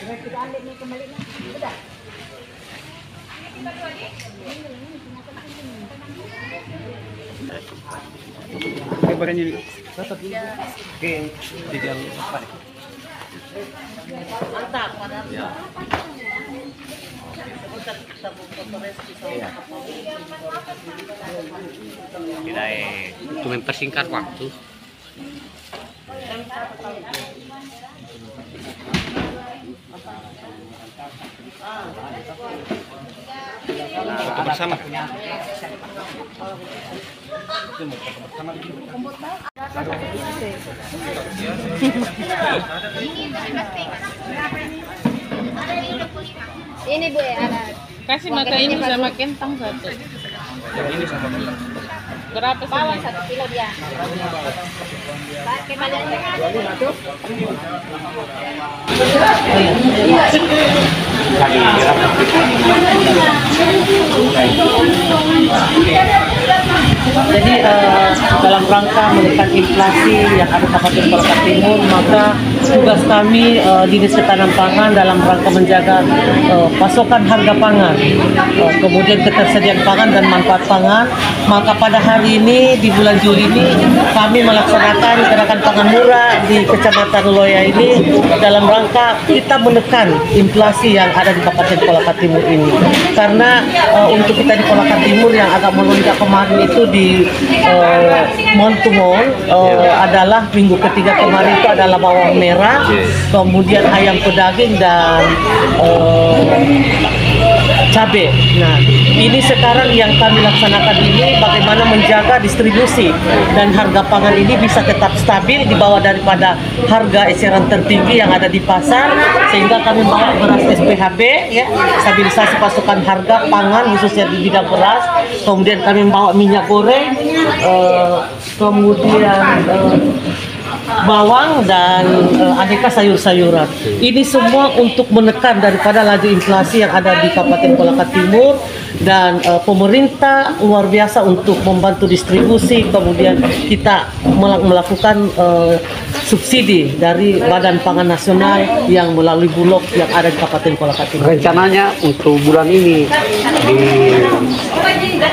Kita ambil ni kembali ni. Sudah. Barangnya oke, tiga apa nih? Mantap. Ya. Tidak, itu mempersingkat waktu. Foto bersama. Ini Bu ya, ada. Kasih maka ini sama kentang satu. Yang ini sama kentang. Berapa sih? Bawang 1 kilo dia. Pakai kembaliannya itu. Jadi dalam rangka menekan inflasi yang ada Kabupaten Kolaka Timur, maka tugas kami Dinas Ketahanan Pangan dalam rangka menjaga pasokan harga pangan, kemudian ketersediaan pangan dan manfaat pangan. Maka pada hari ini di bulan Juli ini kami melaksanakan gerakan pangan murah di Kecamatan Loya ini dalam rangka kita menekan inflasi yang ada di Kabupaten Kolaka Timur ini. Karena untuk kita di Kolaka Timur yang agak melonjak kemarin itu di Montumon adalah minggu ketiga kemarin itu adalah bawang merah, kemudian ayam pedaging dan cabai. Nah, ini sekarang yang kami laksanakan ini bagaimana menjaga distribusi dan harga pangan ini bisa tetap stabil di bawah daripada harga eceran tertinggi yang ada di pasar, sehingga kami bawa beras SPHB ya, stabilisasi pasokan harga pangan khususnya di bidang beras. Kemudian kami membawa minyak goreng, kemudian bawang dan aneka sayur-sayuran. Ini semua untuk menekan daripada laju inflasi yang ada di Kabupaten Kolaka Timur, dan pemerintah luar biasa untuk membantu distribusi. Kemudian kita melakukan subsidi dari Badan Pangan Nasional yang melalui Bulog yang ada di Kabupaten Kolaka Timur. Rencananya untuk bulan ini di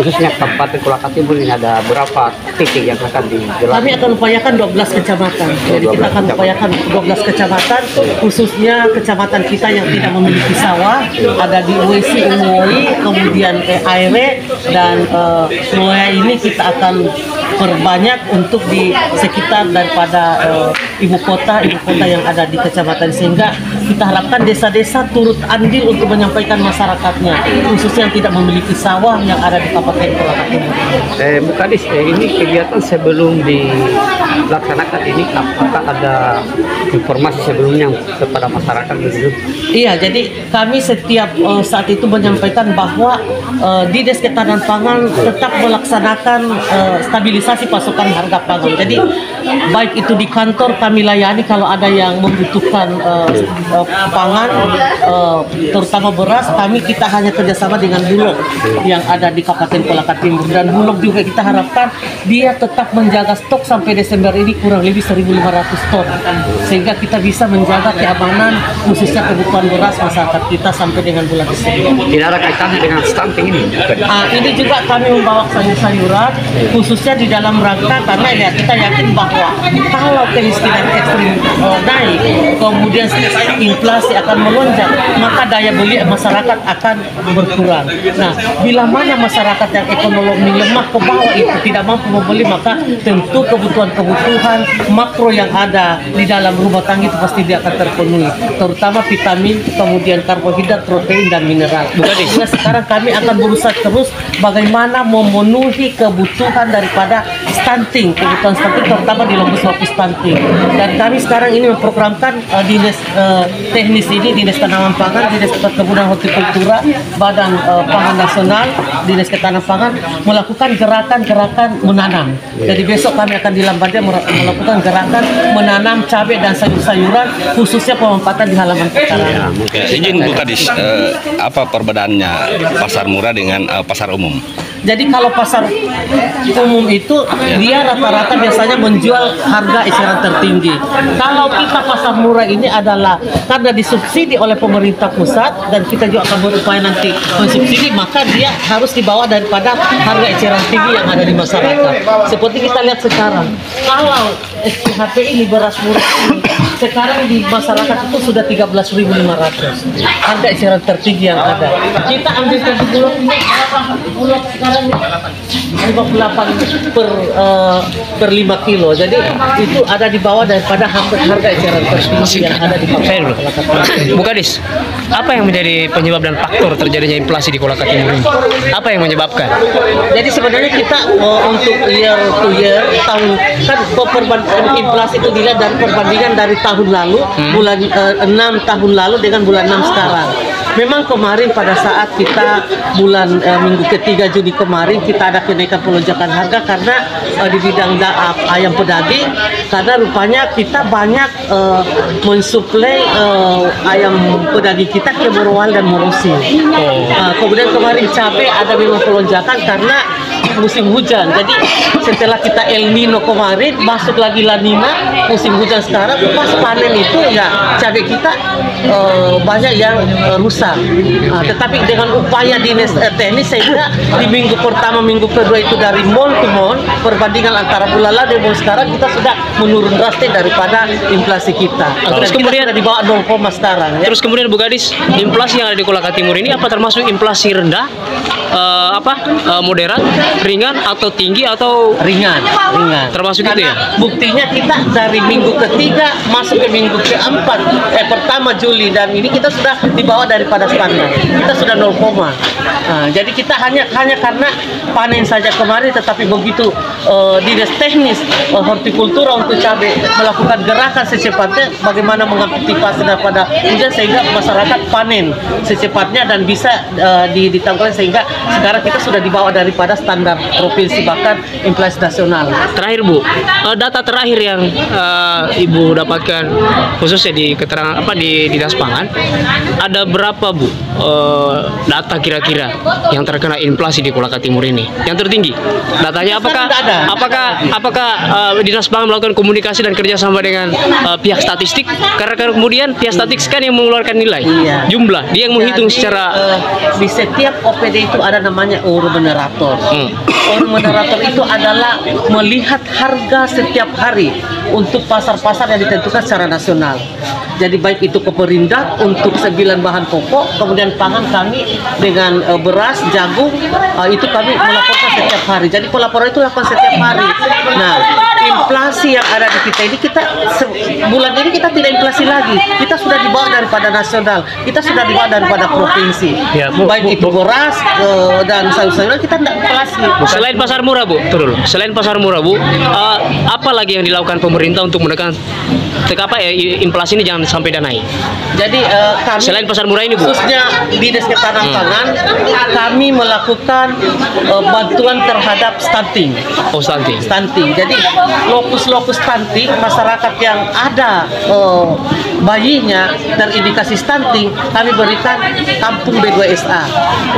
khususnya Kabupaten Kolaka Timur ini ada berapa titik yang akan digelar? Kami akan upayakan 12 kecamatan. Jadi kita akan upayakan 12 kecamatan, khususnya kecamatan kita yang tidak memiliki sawah, ada di UESI, Umuoi, kemudian Aire dan Loya ini kita akan perbanyak untuk di sekitar daripada ibu kota yang ada di kecamatan, sehingga kita harapkan desa-desa turut andil untuk menyampaikan masyarakatnya, khususnya yang tidak memiliki sawah yang ada di Kabupaten Kolaka Timur. Bu Kadis, ini kegiatan sebelum dilaksanakan ini apakah ada informasi sebelumnya kepada masyarakat begitu? Iya, jadi kami setiap saat itu menyampaikan bahwa Dinas Ketahanan Pangan tetap melaksanakan stabilisasi pasokan harga pangan. Jadi baik itu di kantor kami layani kalau ada yang membutuhkan pangan, terutama beras, kita hanya kerjasama dengan Bulog yang ada di Kabupaten Kolaka Timur, dan Bulog juga kita harapkan dia tetap menjaga stok sampai Desember ini kurang lebih 1.500 ton, sehingga kita bisa menjaga keamanan khususnya kebutuhan beras masyarakat kita sampai dengan bulan Desember. Tidak ada kaitannya dengan stunting ini? Ini juga kami membawa sayur-sayuran khususnya di dalam rangka, karena ya kita yakin bahwa kalau kemiskinan ekstrim naik, kemudian inflasi akan melonjak, maka daya beli masyarakat akan berkurang. Nah, bila mana masyarakat yang ekonomi lemah ke bawah itu tidak mampu membeli, maka tentu kebutuhan makro yang ada di dalam rumah tangga itu pasti dia akan terpenuhi, terutama vitamin, kemudian karbohidrat, protein dan mineral. Nah, sekarang kami akan berusaha terus bagaimana memenuhi kebutuhan daripada stunting, kebutuhan stunting terutama di lokus-lokus stunting. Dan kami sekarang ini memprogramkan dinas teknis ini, dinas tanaman pangan, dinas perkebunan hortikultura, badan pangan nasional, dinas ketahanan pangan melakukan gerakan-gerakan menanam. Jadi besok kami akan di Lambadia melakukan gerakan menanam cabai dan sayur-sayuran, khususnya pemanfaatan di halaman pekarangan. Izin Bu Kadis, apa perbedaannya pasar murah dengan pasar umum? Jadi kalau pasar umum itu dia rata-rata biasanya menjual harga eceran tertinggi. Kalau kita pasar murah ini adalah karena disubsidi oleh pemerintah pusat dan kita juga akan berupaya nanti mensubsidi, maka dia harus dibawa daripada harga eceran tinggi yang ada di masyarakat. Seperti kita lihat sekarang, kalau SPHP ini beras murah ini sekarang di masyarakat itu sudah 13.500 harga eceran tertinggi yang ada. Kita ambil satu bulog ini, bulog sekarang 58 per 5 kilo. Jadi itu ada di bawah daripada harga eceran tertinggi yang ada di masyarakat. Bu Kadis, apa yang menjadi penyebab dan faktor terjadinya inflasi di Kolaka Timur ini? Apa yang menyebabkan? Jadi sebenarnya kita untuk year to year, tahun kan inflasi itu dilihat dari perbandingan dari tahun lalu, bulan 6 tahun lalu dengan bulan 6 sekarang. Memang kemarin pada saat kita bulan minggu ketiga Juni kemarin kita ada kenaikan pelonjakan harga karena di bidang ayam pedaging, karena rupanya kita banyak mensuplai ayam pedaging kita ke Morowali dan Morosi. Kemudian kemarin cabai ada memang pelonjakan karena musim hujan. Jadi setelah kita El Nino kemarin masuk lagi La Nina, musim hujan sekarang, pas panen itu ya cabai kita banyak yang rusak. Tetapi dengan upaya dinas teknis sehingga di minggu pertama, minggu kedua itu dari mall ke mall, perbandingan antara bulan lalu dan sekarang kita sudah menurun drastis daripada inflasi kita. Terus kemudian di bawah 0, sekarang. Ya. Terus kemudian Bu Kadis, inflasi yang ada di Kolaka Timur ini apa termasuk inflasi rendah, moderat, ringan atau tinggi atau ringan? Termasuk itu ya? Buktinya kita dari minggu ketiga masuk ke minggu keempat, pertama Juli, dan ini kita sudah di bawah daripada standar. Kita sudah 0, jadi kita hanya karena panen saja kemarin, tetapi begitu dinas teknis hortikultura untuk cabai melakukan gerakan secepatnya bagaimana mengantisipasi daripada hujan sehingga masyarakat panen secepatnya dan bisa ditanggulangi sehingga sekarang kita sudah dibawa daripada standar provinsi bahkan inflasi nasional. Terakhir Bu, data terakhir yang Ibu dapatkan khususnya di keterangan di Dinas Pangan, ada berapa Bu data kira-kira yang terkena inflasi di Kolaka Timur ini yang tertinggi? Datanya apakah Dinas Pangan melakukan komunikasi dan kerjasama dengan pihak statistik? Karena kemudian pihak statistik kan yang mengeluarkan nilai jumlah, dia yang menghitung secara di setiap OPD itu ada namanya Euromoderator. Euromoderator itu adalah melihat harga setiap hari untuk pasar-pasar yang ditentukan secara nasional. Jadi baik itu Koperindak untuk 9 bahan pokok, kemudian pangan kami dengan beras, jagung, itu kami melaporkan setiap hari. Jadi pelaporan itu lakukan setiap hari. Nah, inflasi yang ada di kita ini, bulan ini kita tidak inflasi lagi. Kita sudah di bawah daripada nasional. Kita sudah di bawah daripada provinsi. Ya, Bu, baik itu beras dan sayur-sayuran kita tidak inflasi. Selain pasar murah Bu, selain pasar murah Bu, apa lagi yang dilakukan pemerintah untuk menekan inflasi ini jangan sampai naik? Jadi kami selain pasar murah ini Bu, khususnya Dinas Ketahanan Pangan, kami melakukan bantuan terhadap stunting. Stunting. Jadi lokus-lokus stunting, masyarakat yang ada bayinya terindikasi stunting, kami berikan kampung B2SA,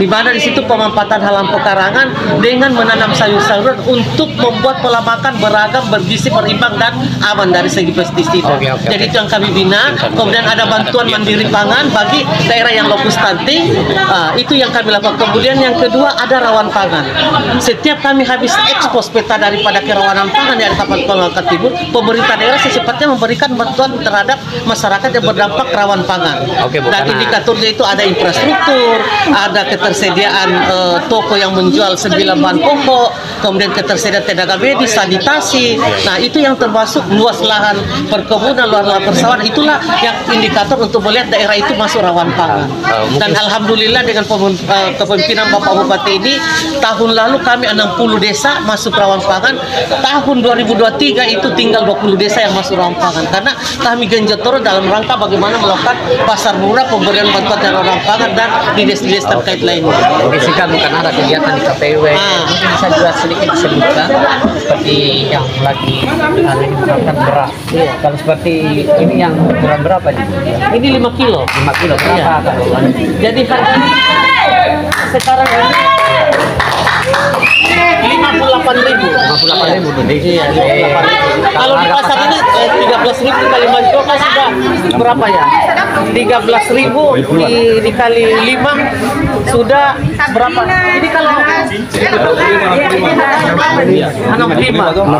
di mana di situ pemanfaatan halaman pekarangan dengan menanam sayur-sayuran untuk membuat pola makan beragam, bergizi, berimbang dan aman dari segi pestisida. Jadi itu yang kami bina. Kemudian ada bantuan mandiri pangan bagi daerah yang lokus stunting, itu yang kami lakukan. Kemudian yang kedua ada rawan pangan. Setiap kami habis ekspos peta daripada kerawanan pangan di Kabupaten Kolaka Timur, pemerintah daerah secepatnya memberikan bantuan terhadap masyarakat yang berdampak rawan pangan. Dan indikatornya itu ada infrastruktur, ada ketersediaan toko yang menjual 9 bahan pokok, kemudian ketersediaan tenaga medis, sanitasi. Nah, itu yang termasuk luas lahan perkebunan perkebunan, luar persawahan, itulah yang indikator untuk melihat daerah itu masuk rawan pangan. Dan alhamdulillah dengan kepemimpinan Bapak Bupati ini, tahun lalu kami 60 desa masuk rawan pangan. Tahun 2023 itu tinggal 20 desa yang masuk rawan pangan. Karena kami genjot terus dalam rangka bagaimana melakukan pasar murah, pemberian bantuan rawan pangan dan di desa terkait lainnya. Jessica bukan ada kegiatan di KPW. Mungkin bisa juga sedikit disebutkan seperti yang lagi menggunakan beras. Kalau seperti ini yang ukuran berapa nih? Ini 5 kilo. 5 kilo berapa? Jadi harganya sekarang ini 58.000. 58.000 tuh. Iya, 58.000. Kalau di pasar ini 13.000 kali 5 juta kan sudah berapa ya? 13.000 dikali 5 sudah berapa? Ini kalau 65.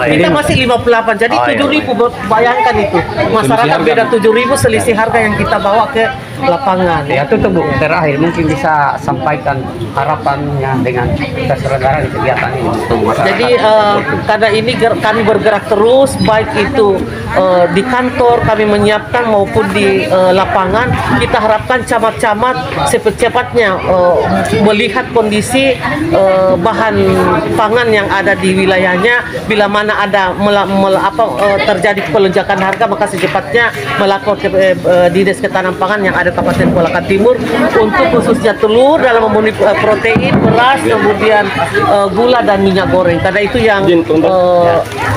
Kita masih 58. Jadi 7.000, bayangkan itu. Masyarakat beda 7.000 selisih harga yang kita bawa ke lapangan. Ya itu tuh Bu, terakhir mungkin bisa sampaikan harapannya dengan keselenggaraan kegiatan ini untuk masyarakat. Jadi karena ini kami bergerak terus, baik itu di kantor kami menyiapkan maupun di lapangan. Kita harapkan camat-camat secepatnya melihat kondisi bahan pangan yang ada di wilayahnya. Bila mana ada terjadi pelonjakan harga, maka secepatnya melakukan Dinas Ketahanan Pangan yang ada Kabupaten Kolaka Timur untuk khususnya telur dalam memenuhi protein, beras, kemudian gula dan minyak goreng. Karena itu yang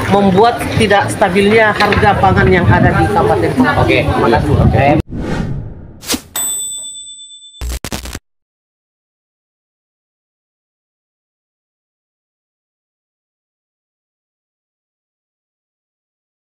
membuat tidak stabilnya harga pangan yang ada di Kabupaten Kolaka. Oke, terima kasih.